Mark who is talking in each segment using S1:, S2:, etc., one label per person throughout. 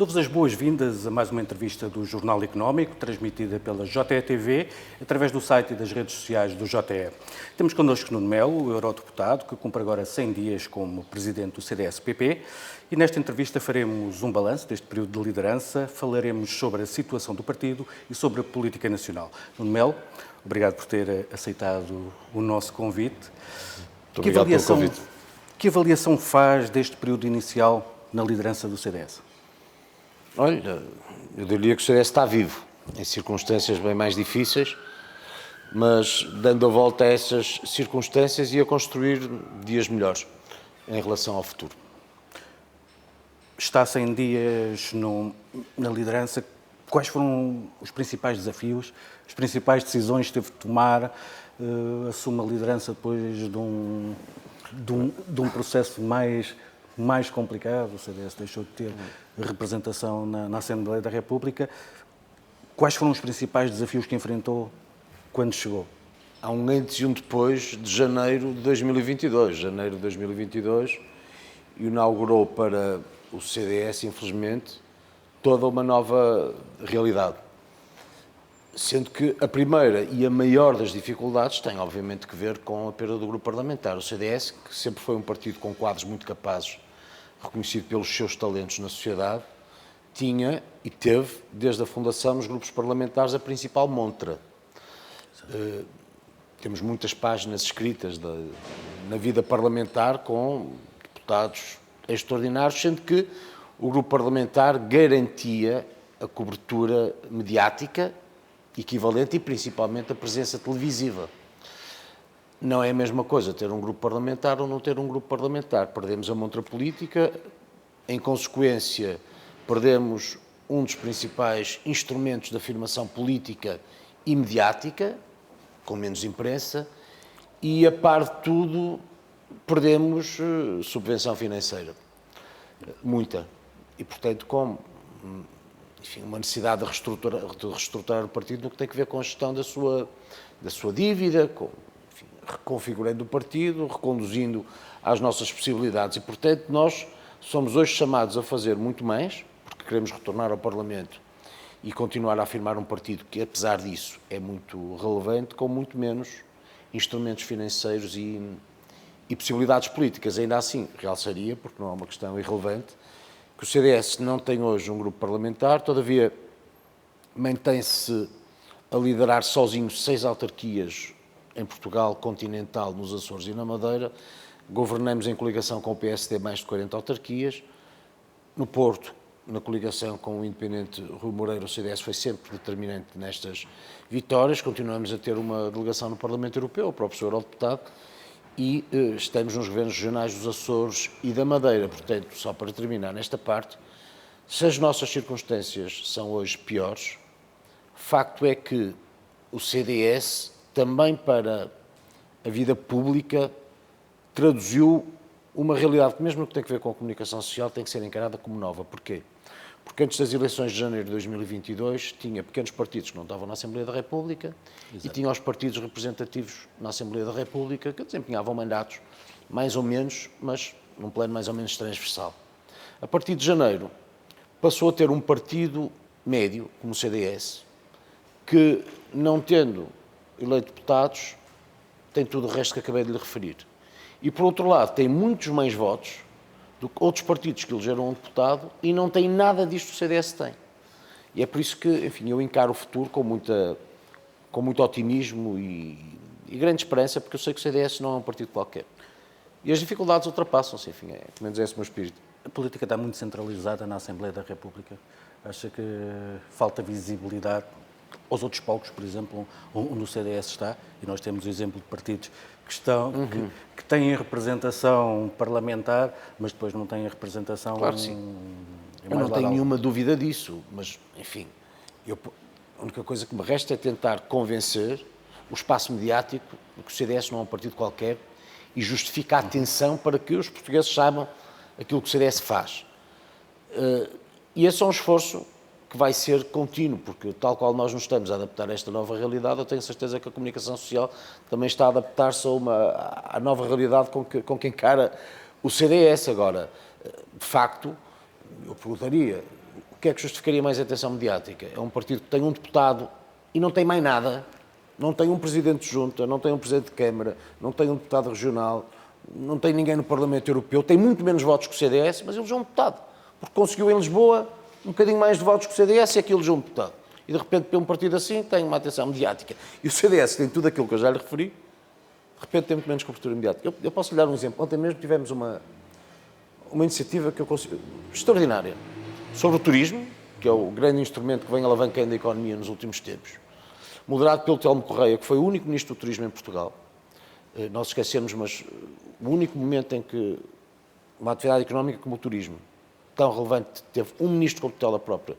S1: Dou-vos as boas-vindas a mais uma entrevista do Jornal Económico, transmitida pela JETV, através do site e das redes sociais do JE. Temos connosco Nuno Melo, o eurodeputado, que cumpre agora 100 dias como presidente do CDS-PP, e nesta entrevista faremos um balanço deste período de liderança, falaremos sobre a situação do partido e sobre a política nacional. Nuno Melo, obrigado por ter aceitado o nosso convite.
S2: Muito obrigado pelo convite.
S1: Que avaliação faz deste período inicial na liderança do CDS?
S2: Olha, eu diria que o CDS está vivo, em circunstâncias bem mais difíceis, mas dando a volta a essas circunstâncias e a construir dias melhores em relação ao futuro.
S1: Está 100 dias na liderança. Quais foram os principais desafios, as principais decisões que teve de tomar? Assume a liderança depois de um processo mais complicado. O CDS deixou de ter representação na Assembleia da República. Quais foram os principais desafios que enfrentou quando chegou?
S2: Há um antes e um depois de janeiro de 2022. Janeiro de 2022 inaugurou para o CDS, infelizmente, toda uma nova realidade. Sendo que a primeira e a maior das dificuldades tem, obviamente, que ver com a perda do grupo parlamentar. O CDS, que sempre foi um partido com quadros muito capazes, reconhecido pelos seus talentos na sociedade, tinha e teve, desde a fundação, nos grupos parlamentares, a principal montra. Temos muitas páginas escritas na vida parlamentar com deputados extraordinários, sendo que o grupo parlamentar garantia a cobertura mediática equivalente e principalmente a presença televisiva. Não é a mesma coisa ter um grupo parlamentar ou não ter um grupo parlamentar. Perdemos a montra política, em consequência, perdemos um dos principais instrumentos de afirmação política e mediática, com menos imprensa, e, a par de tudo, perdemos subvenção financeira. Muita. E, portanto, uma necessidade de reestruturar o partido no que tem a ver com a gestão da sua dívida, reconfigurando o partido, reconduzindo às nossas possibilidades. E, portanto, nós somos hoje chamados a fazer muito mais, porque queremos retornar ao Parlamento e continuar a afirmar um partido que, apesar disso, é muito relevante, com muito menos instrumentos financeiros e possibilidades políticas. Ainda assim, realçaria, porque não é uma questão irrelevante, que o CDS não tem hoje um grupo parlamentar, todavia mantém-se a liderar sozinho 6 autarquias em Portugal continental, nos Açores e na Madeira. Governamos em coligação com o PSD mais de 40 autarquias. No Porto, na coligação com o independente Rui Moreira, o CDS foi sempre determinante nestas vitórias. Continuamos a ter uma delegação no Parlamento Europeu, o próprio Sr. Eurodeputado, e estamos nos governos regionais dos Açores e da Madeira. Portanto, só para terminar nesta parte, se as nossas circunstâncias são hoje piores, facto é que o CDS, também para a vida pública, traduziu uma realidade que, mesmo que tem a ver com a comunicação social, tem que ser encarada como nova. Porquê? Porque antes das eleições de janeiro de 2022, tinha pequenos partidos que não estavam na Assembleia da República. Exato. E tinha os partidos representativos na Assembleia da República que desempenhavam mandatos mais ou menos, mas num plano mais ou menos transversal. A partir de janeiro, passou a ter um partido médio, como o CDS, que, não tendo eleito deputados, tem tudo o resto que acabei de lhe referir. E, por outro lado, tem muitos mais votos do que outros partidos que elegeram um deputado e não tem nada disto que o CDS tem. E é por isso que, enfim, eu encaro o futuro com muito otimismo e grande esperança, porque eu sei que o CDS não é um partido qualquer. E as dificuldades ultrapassam-se, enfim, pelo menos é esse o meu espírito.
S1: A política está muito centralizada na Assembleia da República. Acha que falta visibilidade aos outros palcos, por exemplo, onde o CDS está, e nós temos o exemplo de partidos que têm representação parlamentar, mas depois não têm a representação...
S2: Claro que sim. Eu não tenho nenhuma dúvida disso, mas, enfim, a única coisa que me resta é tentar convencer o espaço mediático de que o CDS não é um partido qualquer e justificar a atenção para que os portugueses saibam aquilo que o CDS faz. E esse é um esforço que vai ser contínuo, porque tal qual nós nos estamos a adaptar a esta nova realidade, eu tenho certeza que a comunicação social também está a adaptar-se à nova realidade com que encara o CDS. Agora, de facto, eu perguntaria, que é que justificaria mais a atenção mediática? É um partido que tem um deputado e não tem mais nada. Não tem um presidente de junta, não tem um presidente de Câmara, não tem um deputado regional, não tem ninguém no Parlamento Europeu, tem muito menos votos que o CDS, mas elegeu um deputado. Porque conseguiu em Lisboa um bocadinho mais de votos que o CDS e aqui elegeu um deputado. E de repente, para um partido assim, tem uma atenção mediática. E o CDS tem tudo aquilo que eu já lhe referi, de repente tem muito menos cobertura mediática. Eu posso lhe dar um exemplo. Ontem mesmo tivemos uma iniciativa que eu considero extraordinária sobre o turismo, que é o grande instrumento que vem alavancando a economia nos últimos tempos, moderado pelo Telmo Correia, que foi o único ministro do turismo em Portugal. Nós esquecemos, mas o único momento em que uma atividade económica como o turismo, tão relevante, teve um ministro com tutela própria,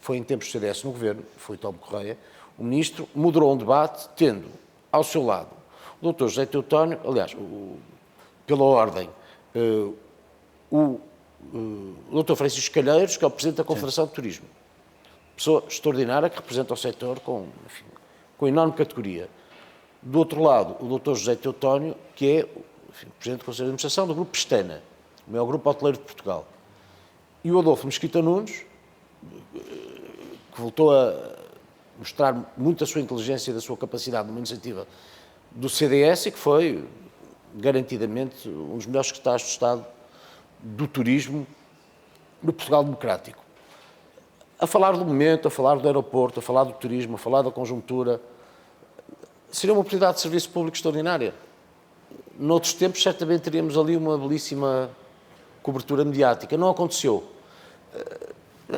S2: foi em tempos do CDS no governo, foi o Telmo Correia. O ministro moderou um debate, tendo ao seu lado o Dr. José Teutónio, aliás, pela ordem, o Dr. Francisco Calheiros, que é o Presidente da Confederação de Turismo. Pessoa extraordinária que representa o setor com enorme categoria. Do outro lado, o Dr. José Teutónio, que é Presidente do Conselho de Administração do Grupo Pestana, o maior grupo hoteleiro de Portugal. E o Adolfo Mesquita Nunes, que voltou a mostrar muito a sua inteligência e da sua capacidade numa iniciativa do CDS e que foi, garantidamente, um dos melhores secretários de Estado do turismo no Portugal democrático. A falar do momento, a falar do aeroporto, a falar do turismo, a falar da conjuntura, seria uma oportunidade de serviço público extraordinária. Noutros tempos, certamente, teríamos ali uma belíssima cobertura mediática. Não aconteceu.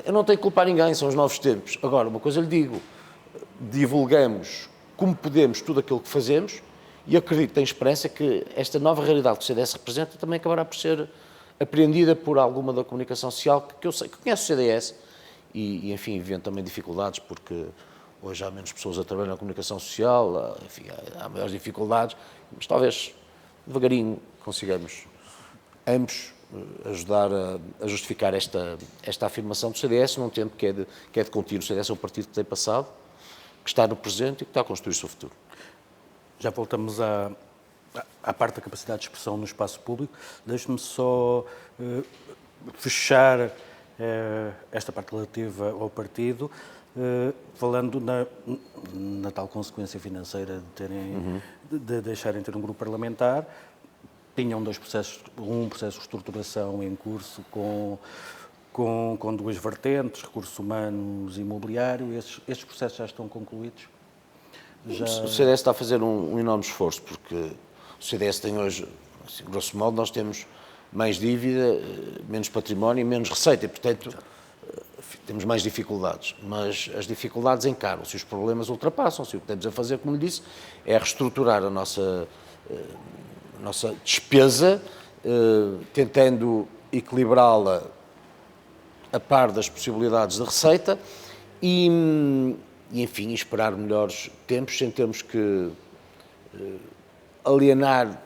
S2: Eu não tenho que culpar ninguém, são os novos tempos. Agora, uma coisa lhe digo, divulgamos como podemos tudo aquilo que fazemos e acredito, tenho esperança que esta nova realidade que o CDS representa também acabará por ser apreendida por alguma da comunicação social que eu sei, que conhece o CDS e enfim, vendo também dificuldades, porque hoje há menos pessoas a trabalhar na comunicação social, enfim, há maiores dificuldades, mas talvez devagarinho consigamos ambos ajudar a justificar esta afirmação do CDS num tempo que é de contínuo. O CDS é um partido que tem passado, que está no presente e que está a construir o seu futuro.
S1: Já voltamos à parte da capacidade de expressão no espaço público. Deixe-me só fechar esta parte relativa ao partido, falando na tal consequência financeira de deixarem de ter um grupo parlamentar. Tinham um processo de estruturação em curso com duas vertentes, recursos humanos e imobiliário. Estes processos já estão concluídos?
S2: O CDS está a fazer um enorme esforço, porque o CDS tem hoje, assim, grosso modo, nós temos mais dívida, menos património e menos receita, e, portanto, temos mais dificuldades. Mas as dificuldades encaram-se, os problemas ultrapassam-se. O que temos a fazer, como lhe disse, é reestruturar a nossa despesa, tentando equilibrá-la a par das possibilidades de receita e enfim, esperar melhores tempos, sem termos que alienar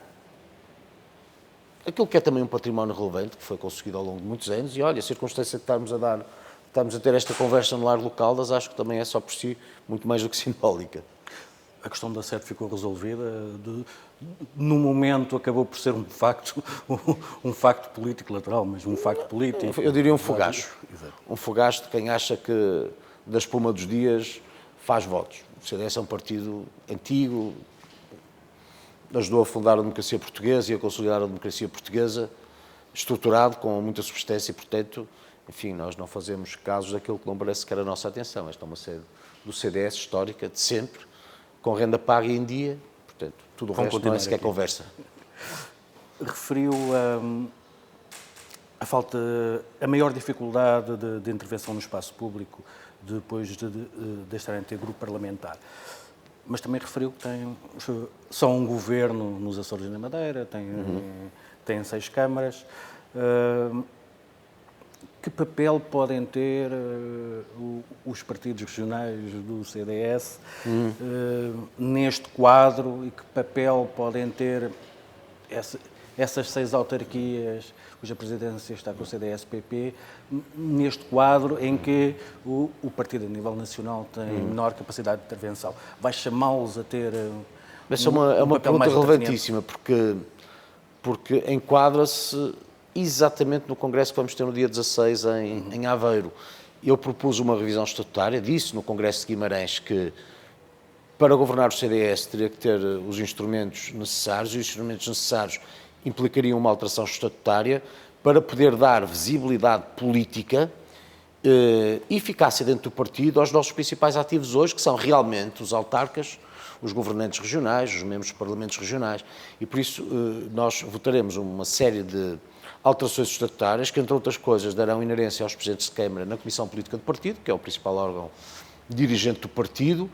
S2: aquilo que é também um património relevante, que foi conseguido ao longo de muitos anos, e olha, a circunstância de estarmos a ter esta conversa no Largo do Caldas, acho que também é só por si muito mais do que simbólica.
S1: A questão da sede ficou resolvida, no momento acabou por ser um facto político lateral, mas um facto político.
S2: Eu diria um fogacho. Um fogacho de quem acha que da espuma dos dias faz votos. O CDS é um partido antigo, ajudou a fundar a democracia portuguesa e a consolidar a democracia portuguesa, estruturado, com muita substância e, portanto, enfim, nós não fazemos casos daquilo que não parece que era a nossa atenção. Esta é uma sede do CDS histórica, de sempre, com renda paga em dia, portanto, tudo o resto não é sequer conversa.
S1: Referiu a maior dificuldade de intervenção no espaço público depois de deixarem de ter grupo parlamentar. Mas também referiu que tem só um governo nos Açores e na Madeira, tem 6 câmaras. Que papel podem ter os partidos regionais do CDS neste quadro e que papel podem ter essas 6 autarquias cuja presidência está com o CDS-PP neste quadro em que o partido a nível nacional tem menor capacidade de intervenção? Vai chamá-los a ter
S2: Essa é uma pergunta relevantíssima, porque enquadra-se exatamente no congresso que vamos ter no dia 16 em Aveiro. eu propus uma revisão estatutária, disse no Congresso de Guimarães que para governar o CDS teria que ter os instrumentos necessários, e os instrumentos necessários implicariam uma alteração estatutária para poder dar visibilidade política e eficácia dentro do partido aos nossos principais ativos hoje, que são realmente os autarcas, os governantes regionais, os membros dos parlamentos regionais. E por isso nós votaremos uma série de alterações estatutárias que, entre outras coisas, darão inerência aos presidentes de Câmara na Comissão Política do Partido, que é o principal órgão dirigente do partido,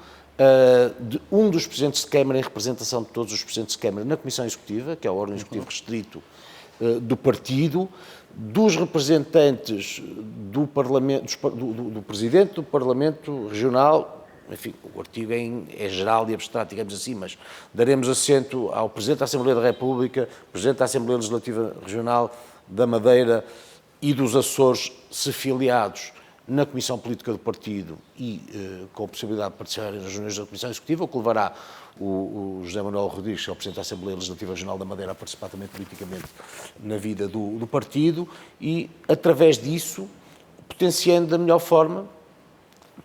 S2: de um dos presidentes de Câmara em representação de todos os presidentes de Câmara na Comissão Executiva, que é o órgão executivo restrito do partido, dos representantes do Parlamento, do Presidente do Parlamento Regional, enfim, o artigo é geral e abstrato, digamos assim, mas daremos assento ao Presidente da Assembleia da República, Presidente da Assembleia Legislativa Regional da Madeira e dos Açores, se filiados na Comissão Política do Partido e com a possibilidade de participar nas reuniões da Comissão Executiva, o que levará o José Manuel Rodrigues, que é o Presidente da Assembleia Legislativa Regional da Madeira, a participar também politicamente na vida do partido e, através disso, potenciando da melhor forma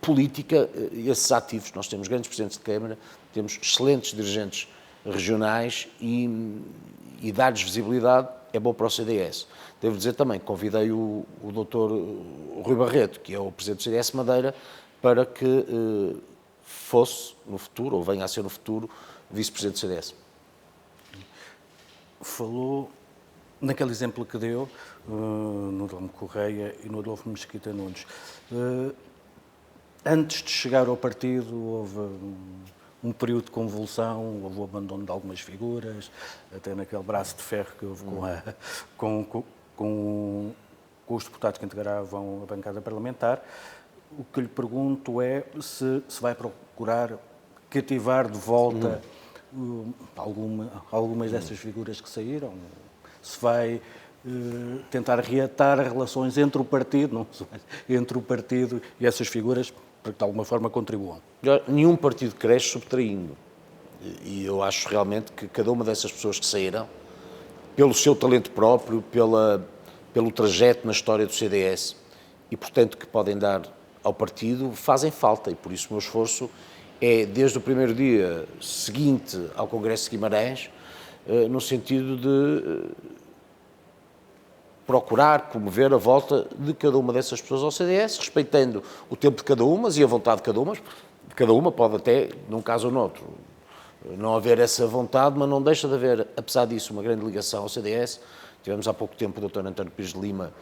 S2: política esses ativos. Nós temos grandes presidentes de Câmara, temos excelentes dirigentes regionais e dar-lhes visibilidade é bom para o CDS. Devo dizer também que convidei o Dr. Rui Barreto, que é o Presidente do CDS Madeira, para que fosse no futuro, ou venha a ser no futuro, Vice-Presidente do CDS.
S1: Falou naquele exemplo que deu, no Dom Correia e no Adolfo Mesquita Nunes. Antes de chegar ao partido, houve um período de convulsão, houve o abandono de algumas figuras, até naquele braço de ferro que houve com os deputados que integravam a bancada parlamentar. O que lhe pergunto é se vai procurar cativar de volta algumas dessas figuras que saíram, se vai tentar reatar relações entre o partido, entre o partido e essas figuras, para que de alguma forma contribuam.
S2: Nenhum partido cresce subtraindo. E eu acho realmente que cada uma dessas pessoas que saíram, pelo seu talento próprio, pelo trajeto na história do CDS, e portanto que podem dar ao partido, fazem falta. E por isso o meu esforço é, desde o primeiro dia seguinte ao Congresso de Guimarães, no sentido de procurar promover a volta de cada uma dessas pessoas ao CDS, respeitando o tempo de cada uma e a vontade de cada uma. Cada uma pode até, num caso ou noutro, não haver essa vontade, mas não deixa de haver, apesar disso, uma grande ligação ao CDS. Tivemos há pouco tempo o Dr. António Pires de Lima,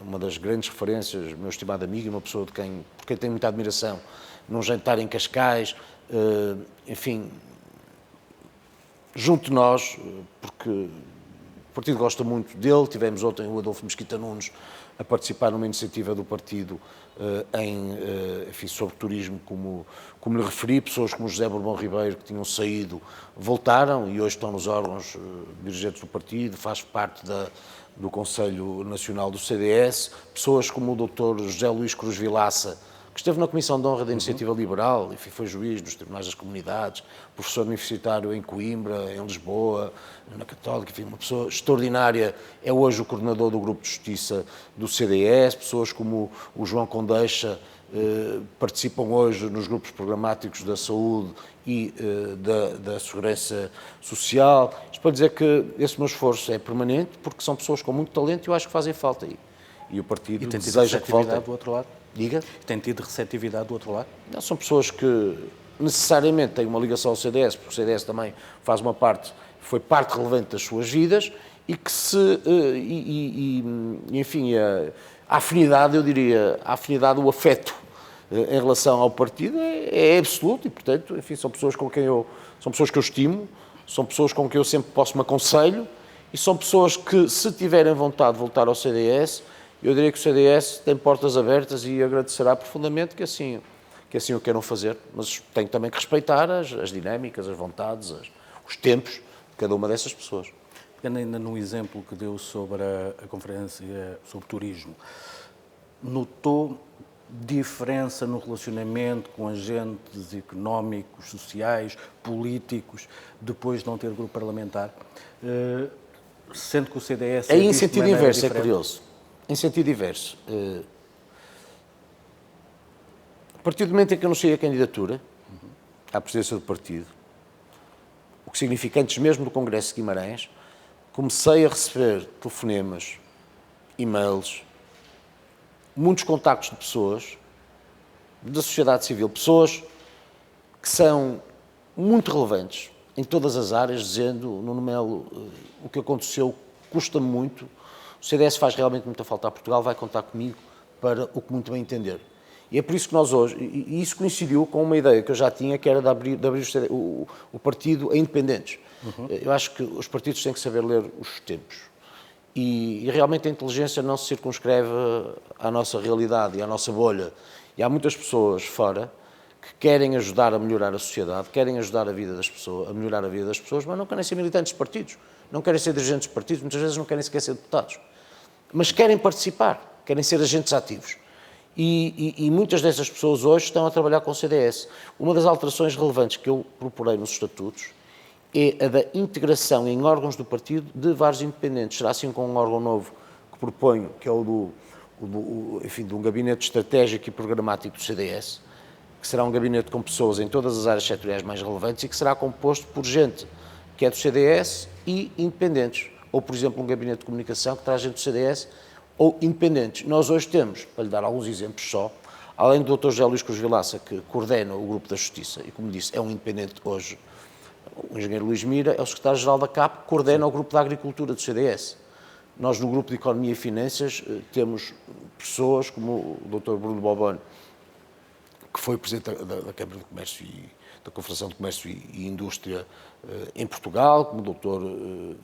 S2: uma das grandes referências, meu estimado amigo e uma pessoa por quem tenho muita admiração, num jantar em Cascais, enfim, junto de nós, porque o partido gosta muito dele. Tivemos ontem o Adolfo Mesquita Nunes a participar numa iniciativa do partido enfim, sobre turismo, como lhe referi. Pessoas como José Bourbon Ribeiro, que tinham saído, voltaram e hoje estão nos órgãos dirigentes do partido, faz parte do Conselho Nacional do CDS. Pessoas como o Dr. José Luís Cruz Vilaça, que esteve na Comissão de Honra da Iniciativa Liberal, enfim, foi juiz nos Tribunais das Comunidades, professor universitário em Coimbra, em Lisboa, na Católica, enfim, uma pessoa extraordinária, é hoje o coordenador do Grupo de Justiça do CDS. Pessoas como o João Condeixa participam hoje nos grupos programáticos da saúde e da segurança social. Isto para dizer que esse meu esforço é permanente, porque são pessoas com muito talento e eu acho que fazem falta aí. E o partido deseja que voltem.
S1: Do outro lado?
S2: Diga?
S1: Tem tido receptividade do outro lado?
S2: Não, são pessoas que necessariamente têm uma ligação ao CDS, porque o CDS também faz uma parte, foi parte relevante das suas vidas e que enfim, a afinidade, eu diria, a afinidade, o afeto em relação ao partido é absoluto e, portanto, enfim, são pessoas que eu estimo, são pessoas com quem eu sempre posso me aconselho e são pessoas que, se tiverem vontade de voltar ao CDS, eu diria que o CDS tem portas abertas e agradecerá profundamente que assim o queiram fazer, mas tem também que respeitar as dinâmicas, as vontades, os tempos de cada uma dessas pessoas.
S1: Pegando ainda no exemplo que deu sobre a conferência sobre turismo, notou diferença no relacionamento com agentes económicos, sociais, políticos, depois de não ter grupo parlamentar? Sendo que o CDS...
S2: Em sentido inverso, é curioso. Em sentido inverso. partir do momento em que eu anunciei a candidatura à presidência do partido, o que significa antes mesmo do Congresso de Guimarães, comecei a receber telefonemas, e-mails, muitos contactos de pessoas da sociedade civil, pessoas que são muito relevantes em todas as áreas, dizendo: Nuno Melo, o que aconteceu custa-me muito, o CDS faz realmente muita falta a Portugal, vai contar comigo para o que muito bem entender. E é por isso que nós hoje, e isso coincidiu com uma ideia que eu já tinha, que era de abrir o partido a independentes. Eu acho que os partidos têm que saber ler os tempos. E realmente a inteligência não se circunscreve à nossa realidade e à nossa bolha. E há muitas pessoas fora que querem ajudar a melhorar a sociedade, querem ajudar a vida das pessoas, a melhorar a vida das pessoas, mas não querem ser militantes de partidos, não querem ser dirigentes de partidos, muitas vezes não querem sequer ser deputados. Mas querem participar, querem ser agentes ativos. E muitas dessas pessoas hoje estão a trabalhar com o CDS. Uma das alterações relevantes que eu proporei nos estatutos é a da integração em órgãos do partido de vários independentes. Será assim com um órgão novo que proponho, que é enfim, de um gabinete estratégico e programático do CDS, que será um gabinete com pessoas em todas as áreas setoriais mais relevantes e que será composto por gente que é do CDS e independentes. Ou, por exemplo, um gabinete de comunicação que traz gente do CDS ou independentes. Nós hoje temos, para lhe dar alguns exemplos só, além do Dr. José Luís Cruz Vilaça, que coordena o Grupo da Justiça, e como disse, é um independente hoje, o engenheiro Luís Mira é o secretário-geral da CAP, que coordena o Grupo da Agricultura do CDS. Nós, no Grupo de Economia e Finanças, temos pessoas como o Dr. Bruno Bobone, que foi presidente da Câmara de Comércio e da Confederação de Comércio e Indústria em Portugal, como o Dr.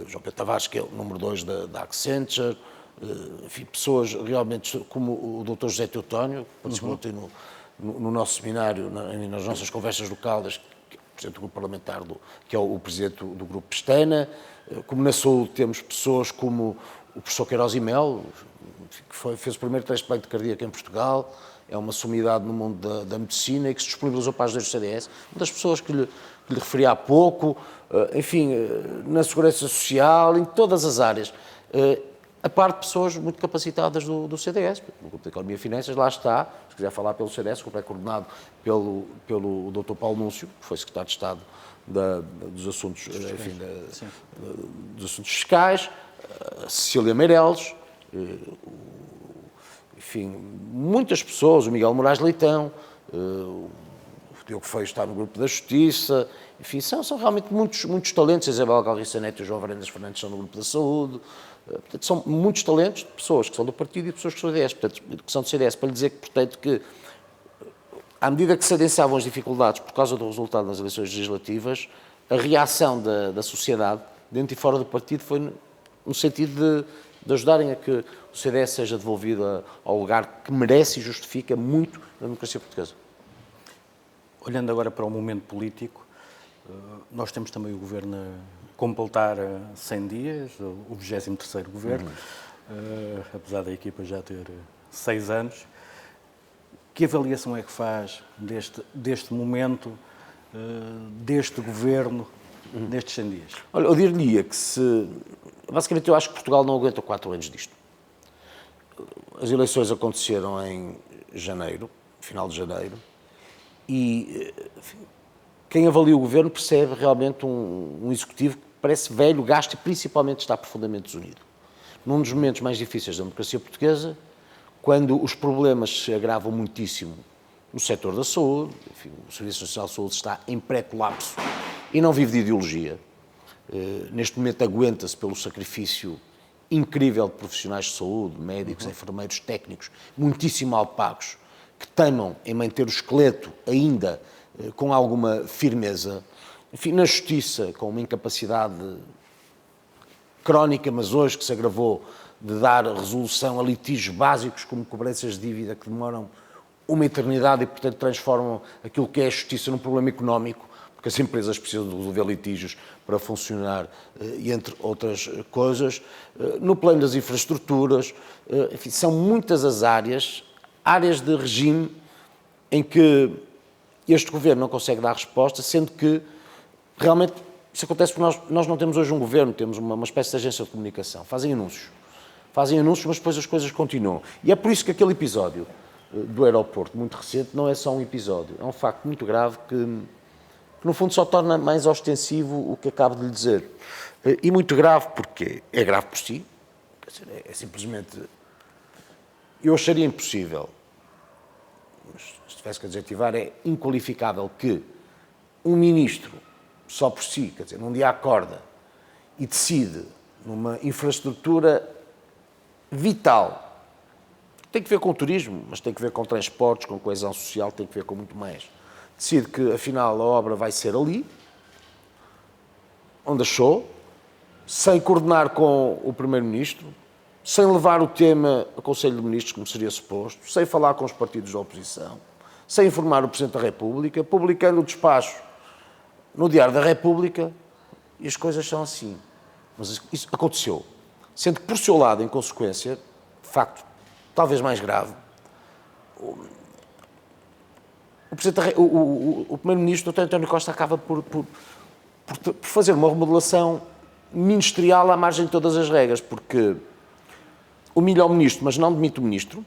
S2: João Pedro Tavares, que é o número 2 da Accenture, enfim, pessoas realmente como o Dr. José Teutónio, que participou ontem no nosso seminário, nas nossas conversas do Caldas, que é o presidente do grupo parlamentar, que é o presidente do grupo Pestana. Como na saúde temos pessoas como o professor Queiroz e Melo, que fez o primeiro transplante cardíaco em Portugal, é uma sumidade no mundo da medicina e que se disponibilizou para as leis do CDS. Uma das pessoas que lhe referi há pouco, enfim, na segurança social, em todas as áreas. A par de pessoas muito capacitadas do CDS, no Grupo de Economia e Finanças, lá está, se quiser falar pelo CDS, o grupo é coordenado pelo Dr. Paulo Núncio, que foi Secretário de Estado dos Assuntos, enfim, dos Assuntos Fiscais, a Cecília Meireles, enfim, muitas pessoas, o Miguel Moraes Leitão, o Diogo Feio está no Grupo da Justiça, enfim, são realmente muitos talentos, a Isabel Galriça Neto e o João Varandas Fernandes são no Grupo da Saúde, portanto, são muitos talentos de pessoas que são do partido e de pessoas que são do CDS, portanto, que são do CDS, para lhe dizer que, portanto, que à medida que se adensavam as dificuldades por causa do resultado das eleições legislativas, a reação da sociedade, dentro e fora do partido, foi no sentido de ajudarem a que o CDS seja devolvido ao lugar que merece e justifica muito na democracia portuguesa.
S1: Olhando agora para o momento político, nós temos também o Governo a completar 100 dias, o 23º Governo, apesar da equipa já ter 6 anos. Que avaliação é que faz deste momento, deste Governo, destes 100 dias?
S2: Olha, eu diria que basicamente eu acho que Portugal não aguenta 4 anos disto. As eleições aconteceram em janeiro, final de janeiro, e enfim, quem avalia o Governo percebe realmente um Executivo que parece velho, gasto e principalmente está profundamente desunido. Num dos momentos mais difíceis da democracia portuguesa, quando os problemas se agravam muitíssimo no setor da saúde, enfim, o Serviço Nacional de Saúde está em pré-colapso e não vive de ideologia. Neste momento aguenta-se pelo sacrifício incrível de profissionais de saúde, médicos, enfermeiros, técnicos, muitíssimo mal pagos, que teimam em manter o esqueleto ainda com alguma firmeza. Enfim, na Justiça, com uma incapacidade crónica, mas hoje que se agravou, de dar resolução a litígios básicos como cobranças de dívida que demoram uma eternidade e, portanto, transformam aquilo que é a justiça num problema económico, porque as empresas precisam de resolver litígios para funcionar, e entre outras coisas. No plano das infraestruturas, enfim, são muitas as áreas de regime em que este Governo não consegue dar resposta, sendo que realmente isso acontece porque nós não temos hoje um Governo, temos uma espécie de agência de comunicação. Fazem anúncios, mas depois as coisas continuam. E é por isso que aquele episódio do aeroporto, muito recente, não é só um episódio. É um facto muito grave que no fundo, só torna mais ostensivo o que acabo de lhe dizer. E muito grave porque é grave por si. Quer dizer, é simplesmente... Eu acharia impossível, mas se tivesse que adjetivar, é inqualificável que um ministro, só por si, quer dizer, num dia acorda e decide numa infraestrutura vital, tem que ver com o turismo, mas tem que ver com transportes, com coesão social, tem que ver com muito mais. Decide que, afinal, a obra vai ser ali, onde achou, sem coordenar com o Primeiro-Ministro, sem levar o tema ao Conselho de Ministros, como seria suposto, sem falar com os partidos da oposição, sem informar o Presidente da República, publicando o despacho no Diário da República, e as coisas são assim. Mas isso aconteceu. Sendo que, por seu lado, em consequência, de facto, talvez mais grave, o Primeiro-Ministro, Dr. António Costa, acaba por fazer uma remodelação ministerial à margem de todas as regras, porque humilha o Ministro, mas não demite o Ministro,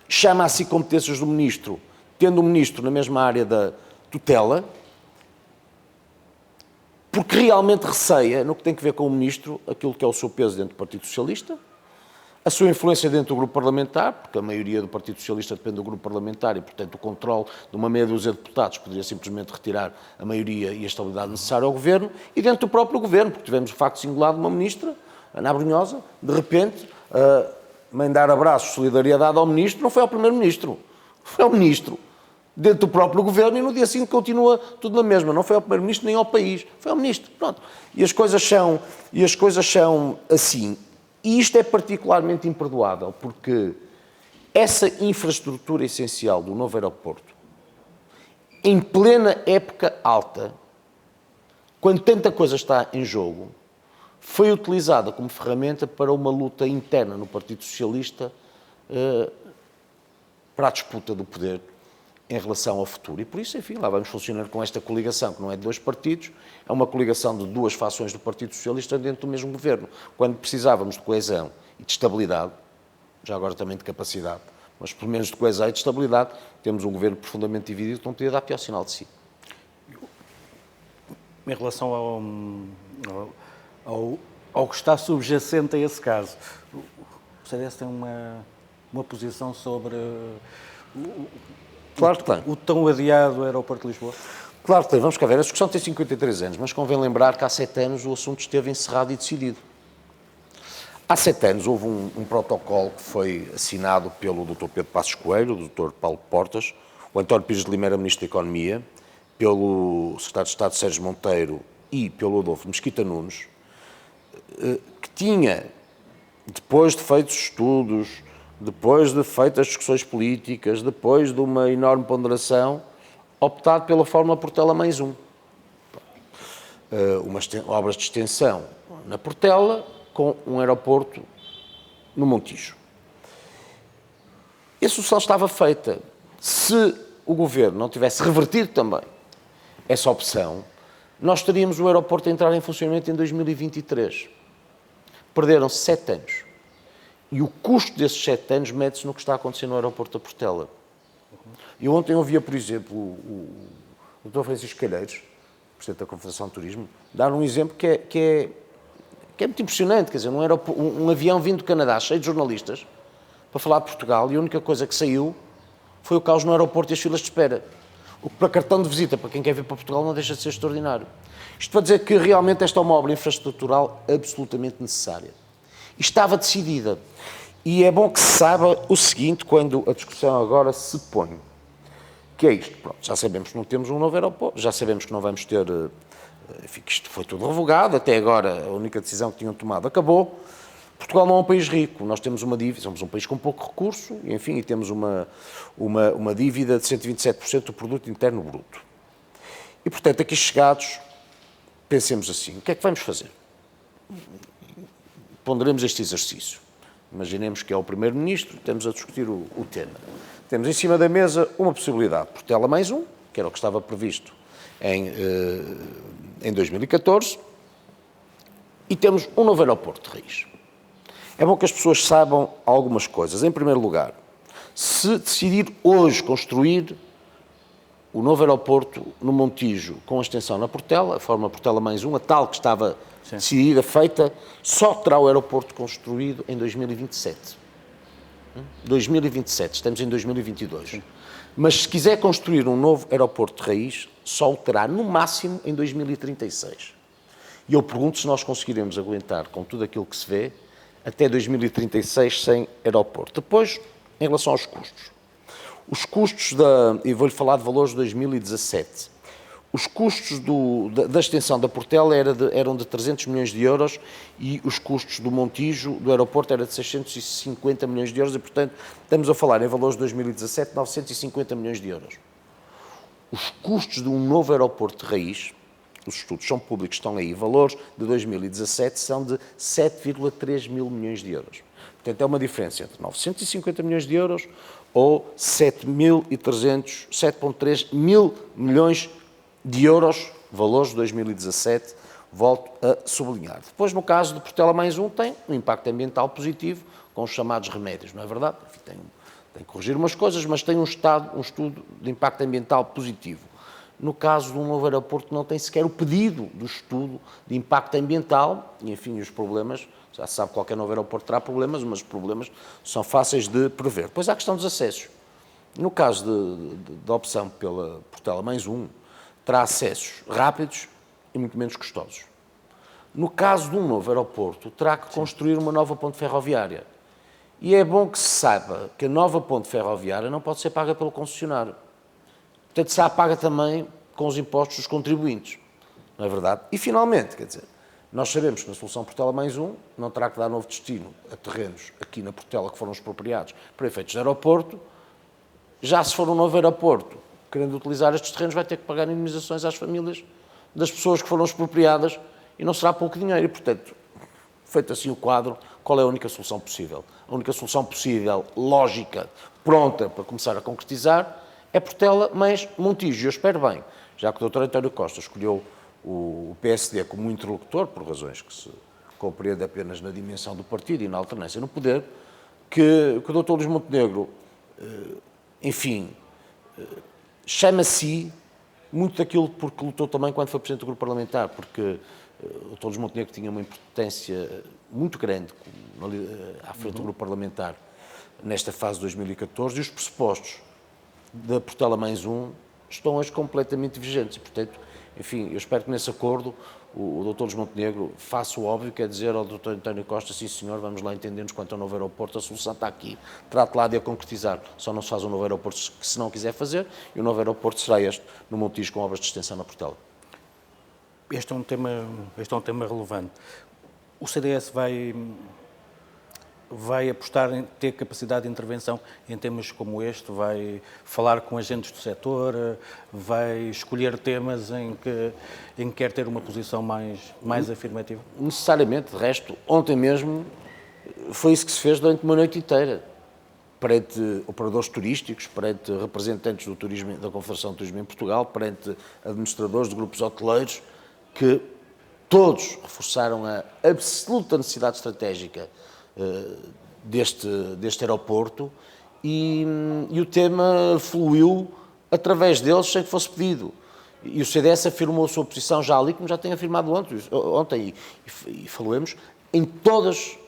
S2: chama a si competências do Ministro, tendo o Ministro na mesma área da tutela, porque realmente receia, no que tem a ver com o Ministro, aquilo que é o seu peso dentro do Partido Socialista, a sua influência dentro do grupo parlamentar, porque a maioria do Partido Socialista depende do grupo parlamentar e, portanto, o controle de uma meia dúzia de deputados poderia simplesmente retirar a maioria e a estabilidade necessária ao Governo, e dentro do próprio Governo, porque tivemos o facto singular de uma ministra, Ana Abrunhosa, de repente, mandar abraços de solidariedade ao Ministro, não foi ao Primeiro-Ministro, foi ao Ministro, dentro do próprio Governo, e no dia seguinte continua tudo na mesma, não foi ao Primeiro-Ministro nem ao país, foi ao Ministro, pronto. E as coisas são assim. E isto é particularmente imperdoável, porque essa infraestrutura essencial do novo aeroporto, em plena época alta, quando tanta coisa está em jogo, foi utilizada como ferramenta para uma luta interna no Partido Socialista para a disputa do poder em relação ao futuro. E por isso, enfim, lá vamos funcionar com esta coligação, que não é de dois partidos, é uma coligação de duas fações do Partido Socialista dentro do mesmo governo. Quando precisávamos de coesão e de estabilidade, já agora também de capacidade, mas pelo menos de coesão e de estabilidade, temos um governo profundamente dividido que não podia dar pior sinal de si.
S1: Em relação ao que está subjacente a esse caso, o CDS tem uma posição sobre
S2: Claro que tem.
S1: O tão adiado aeroporto de Lisboa?
S2: Claro que tem. Vamos cá ver. A discussão tem 53 anos, mas convém lembrar que há 7 anos o assunto esteve encerrado e decidido. Há 7 anos houve um protocolo que foi assinado pelo Dr. Pedro Passos Coelho, o Dr. Paulo Portas, o António Pires de Limeira, Ministro da Economia, pelo Secretário de Estado Sérgio Monteiro e pelo Adolfo Mesquita Nunes, que tinha, depois de feitos estudos, depois de feitas discussões políticas, depois de uma enorme ponderação, optado pela fórmula Portela mais um. Obras de extensão na Portela, com um aeroporto no Montijo. A solução estava feita. Se o Governo não tivesse revertido também essa opção, nós teríamos o aeroporto a entrar em funcionamento em 2023. Perderam-se 7 anos. E o custo desses 7 anos mede-se no que está a acontecer no aeroporto da Portela. Eu ontem ouvia, por exemplo, o Dr. Francisco Calheiros, Presidente da Confederação de Turismo, dar um exemplo que é muito impressionante. Quer dizer, um avião vindo do Canadá, cheio de jornalistas, para falar de Portugal, e a única coisa que saiu foi o caos no aeroporto e as filas de espera. O que para cartão de visita, para quem quer vir para Portugal, não deixa de ser extraordinário. Isto para dizer que realmente esta é uma obra infraestrutural absolutamente necessária. E estava decidida. E é bom que se saiba o seguinte, quando a discussão agora se põe, que é isto. Pronto, já sabemos que não temos um novo aeroporto, já sabemos que não vamos ter... Enfim, que isto foi tudo revogado, até agora a única decisão que tinham tomado acabou. Portugal não é um país rico, nós temos uma dívida, somos um país com pouco recurso, enfim, e temos uma dívida de 127% do produto interno bruto. E, portanto, aqui chegados, pensemos assim, o que é que vamos fazer? Ponderemos este exercício. Imaginemos que é o Primeiro-Ministro, estamos a discutir o tema. Temos em cima da mesa uma possibilidade, Portela mais um, que era o que estava previsto em 2014, e temos um novo aeroporto de raiz. É bom que as pessoas saibam algumas coisas. Em primeiro lugar, Se decidir hoje construir o novo aeroporto no Montijo com a extensão na Portela, a forma Portela mais um, a tal que estava decidida, feita, só terá o aeroporto construído em 2027. 2027, estamos em 2022. Sim. Mas se quiser construir um novo aeroporto de raiz, só o terá no máximo em 2036. E eu pergunto se nós conseguiremos aguentar com tudo aquilo que se vê até 2036 sem aeroporto. Depois, em relação aos custos. Os custos e vou-lhe falar de valores de 2017. Os custos da extensão da Portela eram de 300 milhões de euros e os custos do Montijo, do aeroporto, eram de 650 milhões de euros e, portanto, estamos a falar em valores de 2017, 950 milhões de euros. Os custos de um novo aeroporto de raiz, os estudos são públicos, estão aí, valores de 2017 são de 7,3 mil milhões de euros. Portanto, é uma diferença entre 950 milhões de euros ou 7,3 mil milhões de euros, valores de 2017, volto a sublinhar. Depois, no caso de Portela mais um, tem um impacto ambiental positivo, com os chamados remédios, não é verdade? Enfim, tem que corrigir umas coisas, mas tem um estudo de impacto ambiental positivo. No caso de um novo aeroporto, não tem sequer o pedido do estudo de impacto ambiental, e enfim, os problemas, já se sabe que qualquer novo aeroporto terá problemas, mas os problemas são fáceis de prever. Depois há a questão dos acessos. No caso da opção pela Portela mais um, terá acessos rápidos e muito menos custosos. No caso de um novo aeroporto, terá que construir uma nova ponte ferroviária. E é bom que se saiba que a nova ponte ferroviária não pode ser paga pelo concessionário. Portanto, será paga também com os impostos dos contribuintes. Não é verdade? E, finalmente, quer dizer, nós sabemos que na solução Portela mais um não terá que dar novo destino a terrenos aqui na Portela que foram expropriados para efeitos de aeroporto. Já se for um novo aeroporto, querendo utilizar estes terrenos, vai ter que pagar indemnizações às famílias das pessoas que foram expropriadas e não será pouco dinheiro. E, portanto, feito assim o quadro, qual é a única solução possível? A única solução possível, lógica, pronta para começar a concretizar, é Portela mais Montijo. Eu espero bem, já que o Dr. António Costa escolheu o PSD como interlocutor, por razões que se compreende apenas na dimensão do partido e na alternância no poder, que o Dr. Luís Montenegro, enfim, chama a si muito daquilo porque lutou também quando foi Presidente do Grupo Parlamentar, porque o Dr. Luís Montenegro tinha uma importância muito grande à frente do Grupo Parlamentar nesta fase de 2014 e os pressupostos da Portela mais um estão hoje completamente vigentes. E, portanto, enfim, eu espero que nesse acordo o Dr. Luís Montenegro faça o óbvio, quer dizer ao Dr. António Costa, sim senhor, vamos lá entender-nos quanto ao novo aeroporto, a solução está aqui, trate lá de a concretizar. Só não se faz um novo aeroporto se não quiser fazer, e o novo aeroporto será este, no Montijo, com obras de extensão na Portela.
S1: Este é um tema relevante. O CDS vai apostar em ter capacidade de intervenção em temas como este, vai falar com agentes do setor, vai escolher temas em que quer ter uma posição mais afirmativa?
S2: Necessariamente, de resto, ontem mesmo foi isso que se fez durante uma noite inteira, perante operadores turísticos, perante representantes do turismo, da Confederação de Turismo em Portugal, perante administradores de grupos hoteleiros, que todos reforçaram a absoluta necessidade estratégica deste aeroporto e o tema fluiu através deles sem que fosse pedido. E o CDS afirmou a sua posição já ali, como já tem afirmado ontem e falamos em todos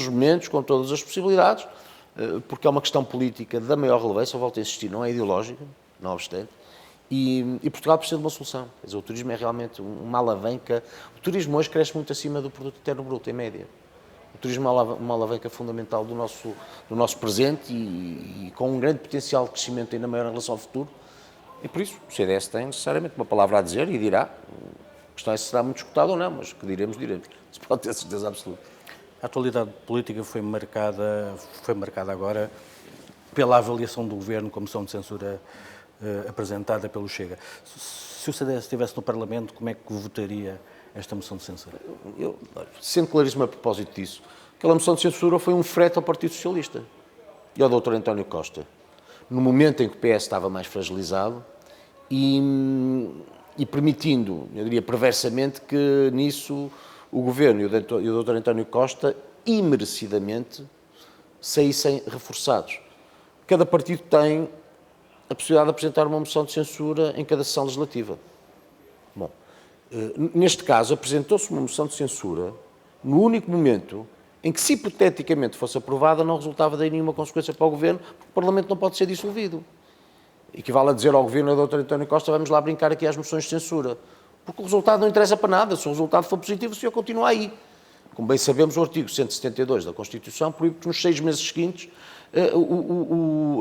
S2: os momentos, com todas as possibilidades, porque é uma questão política da maior relevância, eu volto a insistir, não é ideológica, não obstante, e Portugal precisa de uma solução. Quer dizer, o turismo é realmente uma alavanca. O turismo hoje cresce muito acima do produto interno bruto, em média. O turismo é uma alavanca fundamental do nosso presente e com um grande potencial de crescimento ainda maior em relação ao futuro. E por isso o CDS tem necessariamente uma palavra a dizer e dirá. A questão é se será muito escutado ou não, mas que diremos. Isso pode ter certeza absoluta.
S1: A atualidade política foi marcada agora pela avaliação do Governo com a moção de censura apresentada pelo Chega. Se o CDS estivesse no Parlamento, como é que votaria esta moção de censura?
S2: Sendo claríssimo a propósito disso, aquela moção de censura foi um frete ao Partido Socialista e ao Dr. António Costa, no momento em que o PS estava mais fragilizado e permitindo, eu diria perversamente, que nisso o Governo e o Dr. António Costa, imerecidamente, saíssem reforçados. Cada partido tem a possibilidade de apresentar uma moção de censura em cada sessão legislativa. Bom, neste caso, apresentou-se uma moção de censura no único momento em que, se hipoteticamente fosse aprovada, não resultava daí nenhuma consequência para o Governo, porque o Parlamento não pode ser dissolvido. Equivale a dizer ao Governo e ao Dr. António Costa: vamos lá brincar aqui às moções de censura. Porque o resultado não interessa para nada. Se o resultado for positivo, o senhor continua aí. Como bem sabemos, o artigo 172 da Constituição proíbe que nos 6 meses seguintes,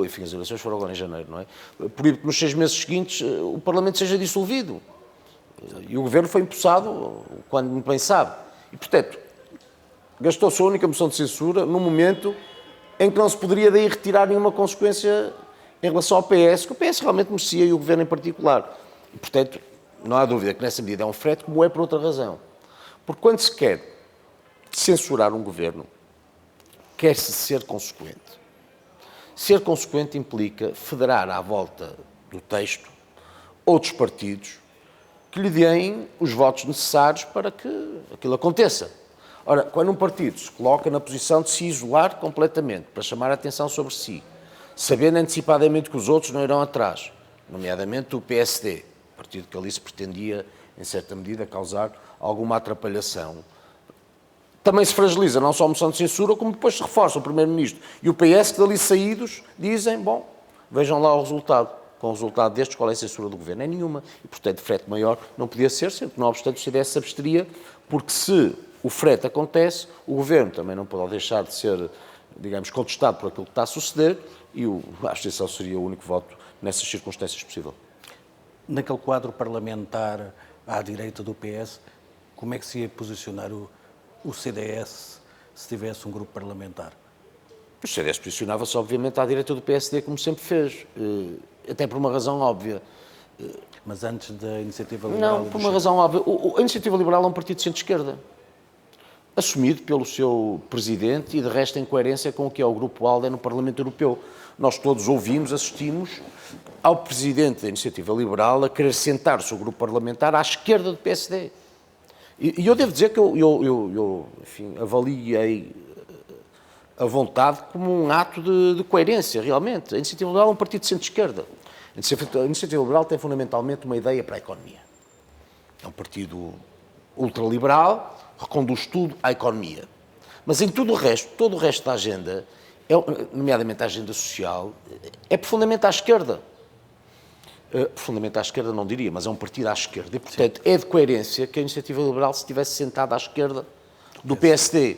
S2: enfim, as eleições foram agora em janeiro, não é? Proíbe que nos 6 meses seguintes o Parlamento seja dissolvido. E o Governo foi empossado quando muito bem sabe. E, portanto, gastou-se a única moção de censura no momento em que não se poderia daí retirar nenhuma consequência em relação ao PS, que o PS realmente merecia e o Governo em particular. E, portanto, não há dúvida que nessa medida é um frete, como é por outra razão. Porque quando se quer censurar um Governo, quer-se ser consequente. Ser consequente implica federar à volta do texto outros partidos que lhe deem os votos necessários para que aquilo aconteça. Ora, quando um partido se coloca na posição de se isolar completamente, para chamar a atenção sobre si, sabendo antecipadamente que os outros não irão atrás, nomeadamente o PSD, partido que ali se pretendia, em certa medida, causar alguma atrapalhação, também se fragiliza não só a moção de censura, como depois se reforça o Primeiro-Ministro e o PS, que dali saídos dizem: bom, vejam lá o resultado. Com o resultado destes, qual é a censura do Governo? É nenhuma. E, portanto, frete maior não podia ser, sendo que, não obstante, o CDS se absteria, porque se o frete acontece, o Governo também não pode deixar de ser, digamos, contestado por aquilo que está a suceder, e a abstenção seria o único voto nessas circunstâncias possível.
S1: Naquele quadro parlamentar à direita do PS, como é que se ia posicionar o CDS se tivesse um grupo parlamentar?
S2: O CDS posicionava-se, obviamente, à direita do PSD, como sempre fez, até por uma razão óbvia.
S1: Mas antes da Iniciativa Liberal...
S2: Não, por uma razão óbvia. A Iniciativa Liberal é um partido de centro-esquerda, assumido pelo seu presidente e, de resto, em coerência com o que é o Grupo ALDE no Parlamento Europeu. Nós todos ouvimos, assistimos ao presidente da Iniciativa Liberal a querer sentar-se o grupo parlamentar à esquerda do PSD. E eu devo dizer que eu enfim, avaliei a vontade como um ato de coerência, realmente. A Iniciativa Liberal é um partido de centro-esquerda. A Iniciativa Liberal tem fundamentalmente uma ideia para a economia. É um partido ultraliberal, reconduz tudo à economia. Mas em tudo o resto, todo o resto da agenda, nomeadamente a agenda social, é profundamente à esquerda. Profundamente à esquerda não diria, mas é um partido à esquerda. E, portanto, é de coerência que a Iniciativa Liberal se tivesse sentado à esquerda do PSD.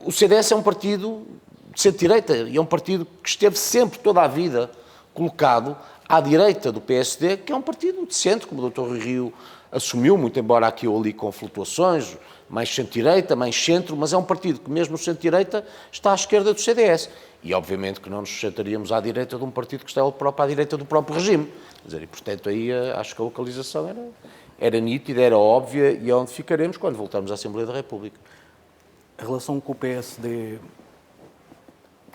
S2: O CDS é um partido de centro-direita e é um partido que esteve sempre, toda a vida, colocado à direita do PSD, que é um partido de centro, como o Dr. Rui Rio assumiu, muito embora aqui ou ali com flutuações, mais centro-direita, mais centro, mas é um partido que mesmo o centro-direita está à esquerda do CDS. E obviamente que não nos sentaríamos à direita de um partido que está ele próprio à direita do próprio regime. Quer dizer, e portanto aí acho que a localização era nítida, era óbvia e é onde ficaremos quando voltarmos à Assembleia da República.
S1: A relação com o PSD,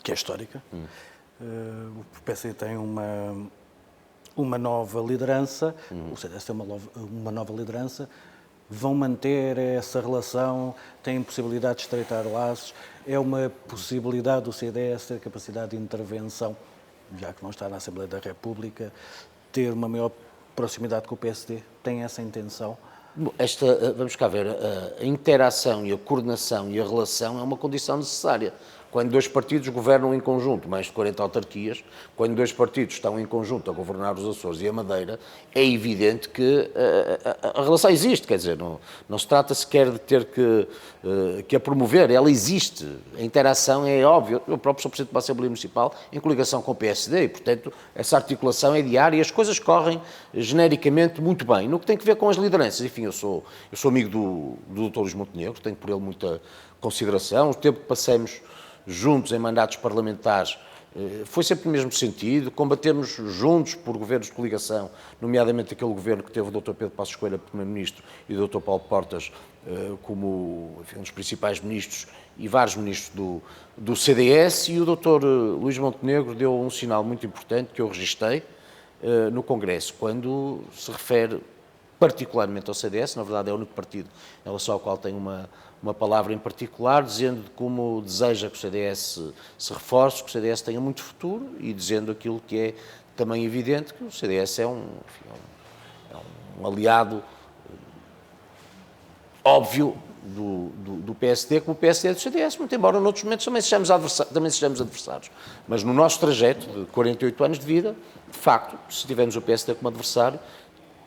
S1: que é histórica, o PSD tem uma nova liderança, o CDS tem uma nova liderança, vão manter essa relação, têm possibilidade de estreitar laços, é uma possibilidade do CDS ter capacidade de intervenção, já que não está na Assembleia da República, ter uma maior proximidade com o PSD, tem essa intenção?
S2: Vamos cá ver, a interação e a coordenação e a relação é uma condição necessária. Quando dois partidos governam em conjunto, mais de 40 autarquias, quando dois partidos estão em conjunto a governar os Açores e a Madeira, é evidente que a relação existe, quer dizer, não se trata sequer de ter que a promover, ela existe, a interação é óbvia. Eu próprio sou Presidente da Assembleia Municipal em coligação com o PSD e, portanto, essa articulação é diária e as coisas correm genericamente muito bem. No que tem que ver com as lideranças, enfim, eu sou amigo do Dr. Luís Montenegro, tenho por ele muita consideração, o tempo que passamos juntos em mandatos parlamentares, foi sempre no mesmo sentido, combatemos juntos por governos de coligação, nomeadamente aquele governo que teve o Dr. Pedro Passos Coelho Primeiro-Ministro e o Dr. Paulo Portas como um dos principais ministros e vários ministros do CDS, e o Dr. Luís Montenegro deu um sinal muito importante que eu registrei no Congresso, quando se refere particularmente ao CDS, na verdade é o único partido em relação ao qual tem uma uma palavra em particular, dizendo como deseja que o CDS se reforce, que o CDS tenha muito futuro e dizendo aquilo que é também evidente, que o CDS é um aliado óbvio do PSD, como o PSD é do CDS, muito embora noutros momentos também sejamos adversários. Mas no nosso trajeto de 48 anos de vida, de facto, se tivermos o PSD como adversário,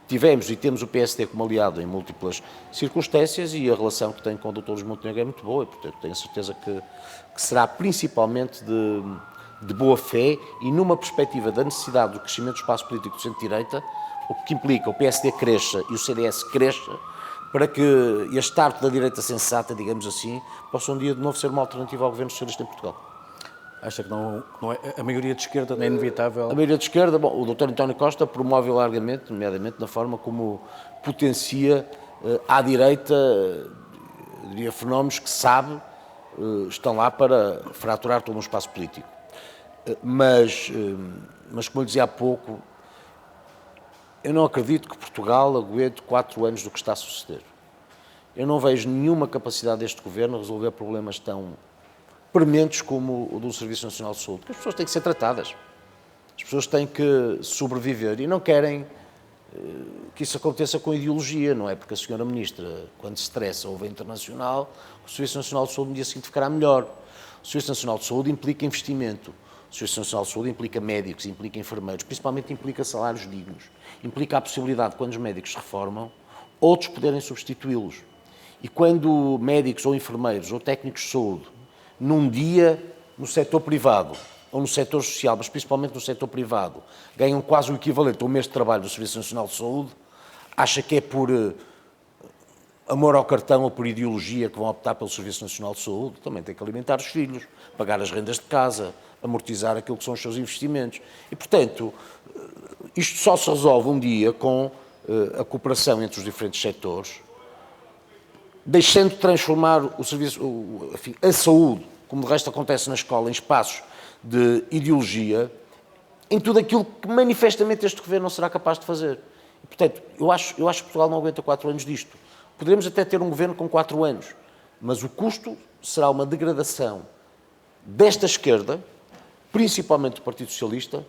S2: tivemos e temos o PSD como aliado em múltiplas circunstâncias e a relação que tenho com o Dr. Luís Montenegro é muito boa e, portanto, tenho certeza que será principalmente de boa fé e numa perspectiva da necessidade do crescimento do espaço político do centro-direita, o que implica o PSD cresça e o CDS cresça, para que este arco da direita sensata, digamos assim, possa um dia de novo ser uma alternativa ao governo socialista em Portugal.
S1: Acha que não é, a maioria de esquerda não é inevitável?
S2: A maioria de esquerda, bom, o Dr. António Costa promove largamente, nomeadamente na forma como potencia à direita, diria, fenómenos que sabe estão lá para fraturar todo um espaço político. Mas como eu dizia há pouco, eu não acredito que Portugal aguente 4 anos do que está a suceder. Eu não vejo nenhuma capacidade deste governo a resolver problemas tão prementes como o do Serviço Nacional de Saúde, porque as pessoas têm que ser tratadas. As pessoas têm que sobreviver e não querem que isso aconteça com ideologia, não é? Porque a senhora Ministra, quando se estressa ou vem internacional, o Serviço Nacional de Saúde no dia seguinte ficará melhor. O Serviço Nacional de Saúde implica investimento. O Serviço Nacional de Saúde implica médicos, implica enfermeiros, principalmente implica salários dignos. Implica a possibilidade, quando os médicos se reformam, outros poderem substituí-los. E quando médicos ou enfermeiros ou técnicos de saúde, num dia, no setor privado ou no setor social, mas principalmente no setor privado, ganham quase o equivalente a um mês de trabalho do Serviço Nacional de Saúde, acha que é por amor ao cartão ou por ideologia que vão optar pelo Serviço Nacional de Saúde? Também tem que alimentar os filhos, pagar as rendas de casa, amortizar aquilo que são os seus investimentos. E, portanto, isto só se resolve um dia com a cooperação entre os diferentes setores, deixando de transformar o serviço, enfim, a saúde, como de resto acontece na escola, em espaços de ideologia, em tudo aquilo que manifestamente este governo não será capaz de fazer. E, portanto, eu acho que Portugal não aguenta 4 anos disto. Poderemos até ter um governo com 4 anos, mas o custo será uma degradação desta esquerda, principalmente do Partido Socialista.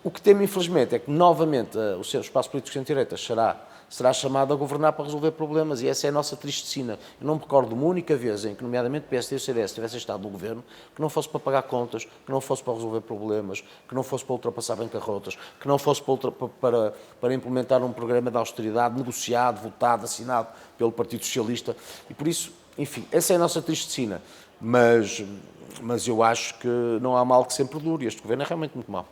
S2: O que temo, infelizmente, é que, novamente, o seu espaço político de centro-direita será chamado a governar para resolver problemas, e essa é a nossa tristecina. Eu não me recordo de uma única vez em que, nomeadamente, o PSD e o CDS tivessem estado no governo, que não fosse para pagar contas, que não fosse para resolver problemas, que não fosse para ultrapassar bancarrotas, que não fosse para implementar um programa de austeridade negociado, votado, assinado pelo Partido Socialista. E, por isso, enfim, essa é a nossa tristecina. Mas eu acho que não há mal que sempre dure, e este governo é realmente muito mau.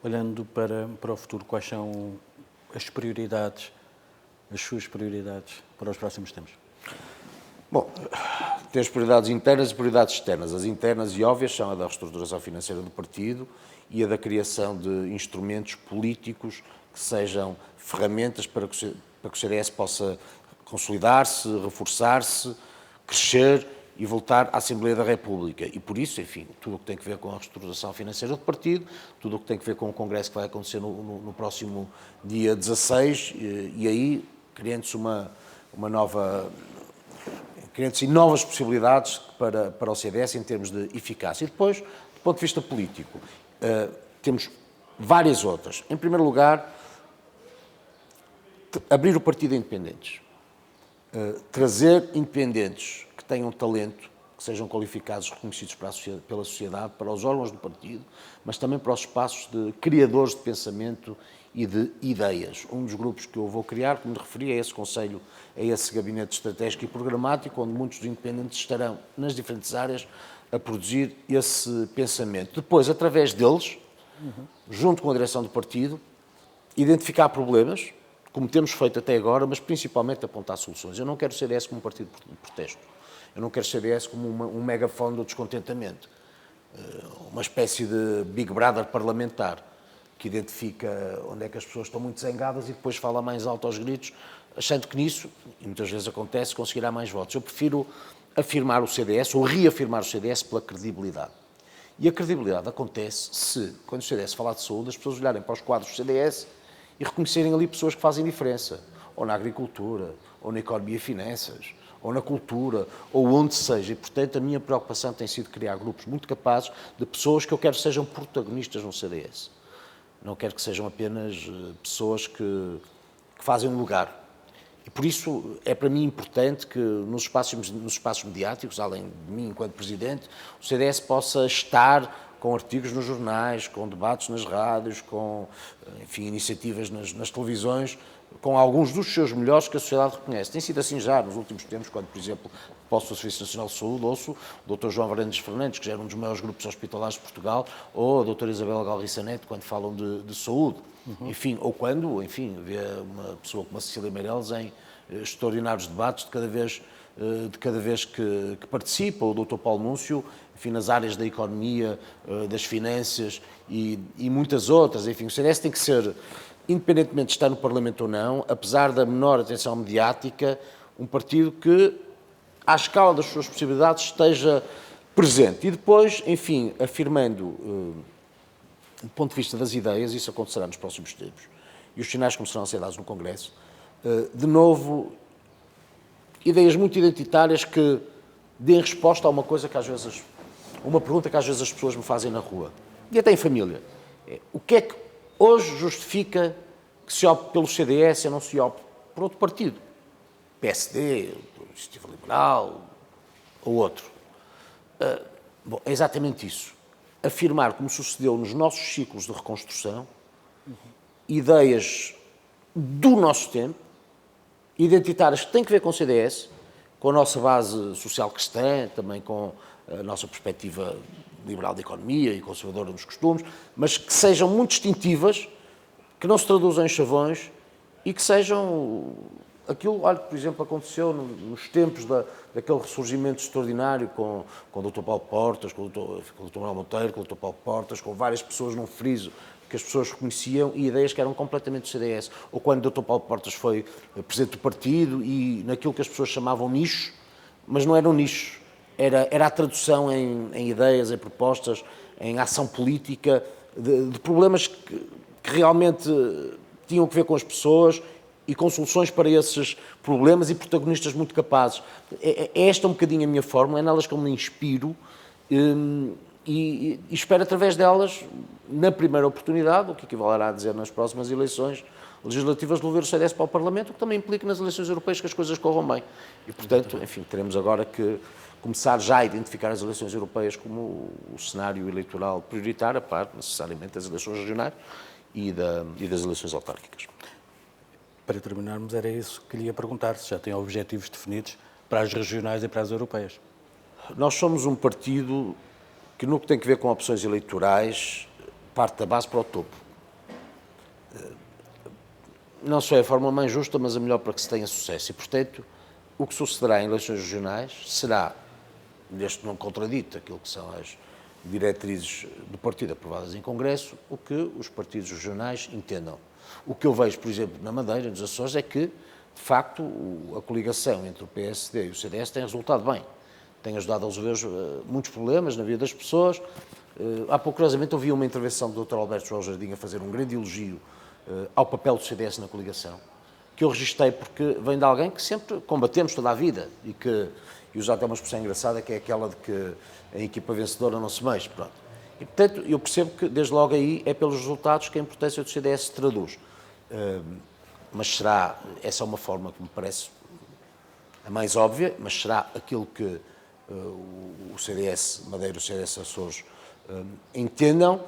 S1: Olhando para o futuro, quais são as prioridades, as suas prioridades para os próximos tempos?
S2: Bom, tem as prioridades internas e prioridades externas. As internas e óbvias são a da reestruturação financeira do partido e a da criação de instrumentos políticos que sejam ferramentas para que o CDS possa consolidar-se, reforçar-se, crescer e voltar à Assembleia da República. E por isso, enfim, tudo o que tem a ver com a reestruturação financeira do partido, tudo o que tem a ver com o congresso que vai acontecer no próximo dia 16, e aí criando-se criando-se novas possibilidades para o CDS em termos de eficácia. E depois, do ponto de vista político, temos várias outras. Em primeiro lugar, abrir o partido a independentes. Trazer independentes que tenham talento, que sejam qualificados, reconhecidos pela sociedade, para os órgãos do partido, mas também para os espaços de criadores de pensamento e de ideias. Um dos grupos que eu vou criar, como me referi, é esse Conselho, é esse Gabinete Estratégico e Programático, onde muitos dos independentes estarão nas diferentes áreas a produzir esse pensamento. Depois, através deles, junto com a direção do partido, identificar problemas, como temos feito até agora, mas principalmente apontar soluções. Eu não quero o CDS como um partido de protesto. Eu não quero o CDS como um megafone do descontentamento. Uma espécie de Big Brother parlamentar, que identifica onde é que as pessoas estão muito zangadas e depois fala mais alto aos gritos, achando que nisso, e muitas vezes acontece, conseguirá mais votos. Eu prefiro afirmar o CDS, ou reafirmar o CDS pela credibilidade. E a credibilidade acontece se, quando o CDS falar de saúde, as pessoas olharem para os quadros do CDS e reconhecerem ali pessoas que fazem diferença, ou na agricultura, ou na economia e finanças, ou na cultura, ou onde seja. E, portanto, a minha preocupação tem sido criar grupos muito capazes de pessoas que eu quero que sejam protagonistas no CDS. Não quero que sejam apenas pessoas que fazem um lugar. E por isso é para mim importante que nos espaços mediáticos, além de mim enquanto Presidente, o CDS possa estar com artigos nos jornais, com debates nas rádios, com, enfim, iniciativas nas televisões, com alguns dos seus melhores que a sociedade reconhece. Tem sido assim já nos últimos tempos, quando, por exemplo, posso o Serviço Nacional de Saúde, ouço o Dr. João Varandas Fernandes, que já era um dos maiores grupos hospitalares de Portugal, ou a Dra. Isabel Galriça Neto, quando falam de saúde. Enfim, ou quando, enfim, vê uma pessoa como a Cecília Meirelles em extraordinários debates de cada vez que participa, o Dr. Paulo Núncio, enfim, nas áreas da economia, das finanças e muitas outras. Enfim, o CDS tem que ser, independentemente de estar no Parlamento ou não, apesar da menor atenção mediática, um partido que, à escala das suas possibilidades, esteja presente. E depois, enfim, afirmando, do ponto de vista das ideias, isso acontecerá nos próximos tempos, e os sinais começarão a ser dados no Congresso, de novo, ideias muito identitárias que deem resposta a uma coisa que às vezes, uma pergunta que às vezes as pessoas me fazem na rua, e até em família. O que é que hoje justifica que se opte pelo CDS e não se opte por outro partido? PSD, Iniciativa Liberal ou outro. Bom, é exatamente isso. Afirmar, como sucedeu nos nossos ciclos de reconstrução, ideias do nosso tempo, identitárias que têm que ver com o CDS, com a nossa base social cristã, também com a nossa perspectiva liberal da economia e conservadora dos costumes, mas que sejam muito distintivas, que não se traduzam em chavões e que sejam aquilo, olha, que, por exemplo, aconteceu nos tempos daquele ressurgimento extraordinário com o Dr. Paulo Portas, com o Dr. Manuel Monteiro, com o Dr. Paulo Portas, com várias pessoas num friso que as pessoas reconheciam e ideias que eram completamente do CDS. Ou quando o Dr. Paulo Portas foi presidente do partido e naquilo que as pessoas chamavam nicho, mas não era um nicho, era a tradução em ideias, em propostas, em ação política, de problemas que realmente tinham que ver com as pessoas e com soluções para esses problemas e protagonistas muito capazes. É esta um bocadinho a minha fórmula, é nelas que eu me inspiro e espero através delas, na primeira oportunidade, o que equivalerá a dizer nas próximas eleições legislativas, devolver o CDS para o Parlamento, o que também implica nas eleições europeias que as coisas corram bem. E, portanto, enfim, teremos agora que começar já a identificar as eleições europeias como o cenário eleitoral prioritário, a par, necessariamente, das eleições regionais e das eleições autárquicas.
S1: Para terminarmos, era isso que lhe ia perguntar, se já tem objetivos definidos para as regionais e para as europeias.
S2: Nós somos um partido que, no que tem que ver com opções eleitorais, parte da base para o topo. Não só é a forma mais justa, mas a melhor para que se tenha sucesso. E, portanto, o que sucederá em eleições regionais será, desde que não contradito aquilo que são as diretrizes do partido aprovadas em Congresso, o que os partidos regionais entendam. O que eu vejo, por exemplo, na Madeira, nos Açores, é que, de facto, a coligação entre o PSD e o CDS tem resultado bem. Tem ajudado a resolver muitos problemas na vida das pessoas. Há pouco, curiosamente, ouvi uma intervenção do Dr. Alberto João Jardim a fazer um grande elogio ao papel do CDS na coligação, que eu registrei porque vem de alguém que sempre combatemos toda a vida e usar até uma expressão engraçada, que é aquela de que a equipa vencedora não se mexe. Pronto. E, portanto, eu percebo que, desde logo aí, é pelos resultados que a importância do CDS se traduz. Mas essa é uma forma que me parece a mais óbvia, mas será aquilo que o CDS Madeira e o CDS Açores entendam.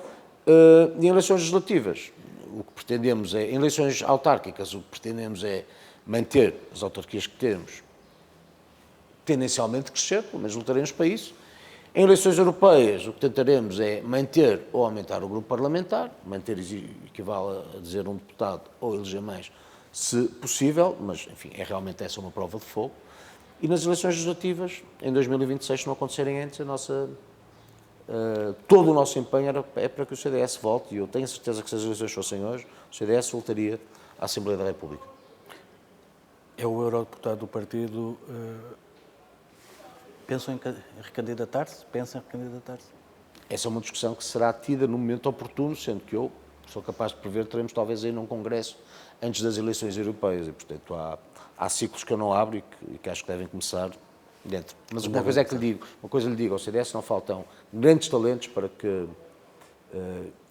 S2: Em eleições legislativas, o que pretendemos em eleições autárquicas, o que pretendemos é manter as autarquias que temos, tendencialmente crescer, pelo menos lutaremos para isso. Em eleições europeias, o que tentaremos é manter ou aumentar o grupo parlamentar, manter equivale a dizer um deputado ou eleger mais, se possível, mas, enfim, é realmente essa uma prova de fogo. E nas eleições legislativas, em 2026, se não acontecerem antes, todo o nosso empenho é para que o CDS volte, e eu tenho a certeza que se as eleições fossem hoje, o CDS voltaria à Assembleia da República.
S1: É o eurodeputado do partido. Pensam em recandidatar-se? Pensam em recandidatar-se?
S2: Essa é uma discussão que será tida no momento oportuno, sendo que eu sou capaz de prever que teremos talvez aí num congresso antes das eleições europeias e, portanto, há há ciclos que eu não abro e que acho que devem começar dentro. Mas uma coisa lhe digo, ao CDS não faltam grandes talentos para que,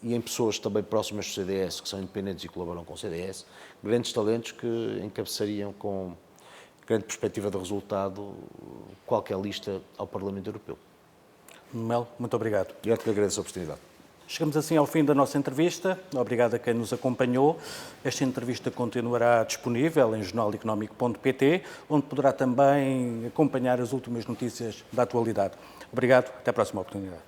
S2: e em pessoas também próximas do CDS, que são independentes e colaboram com o CDS, grandes talentos que encabeçariam com grande perspectiva de resultado qualquer lista ao Parlamento Europeu.
S1: Mel, muito obrigado.
S2: E eu te agradeço a oportunidade.
S1: Chegamos assim ao fim da nossa entrevista. Obrigado a quem nos acompanhou. Esta entrevista continuará disponível em jornaleconómico.pt, onde poderá também acompanhar as últimas notícias da atualidade. Obrigado, até a próxima oportunidade.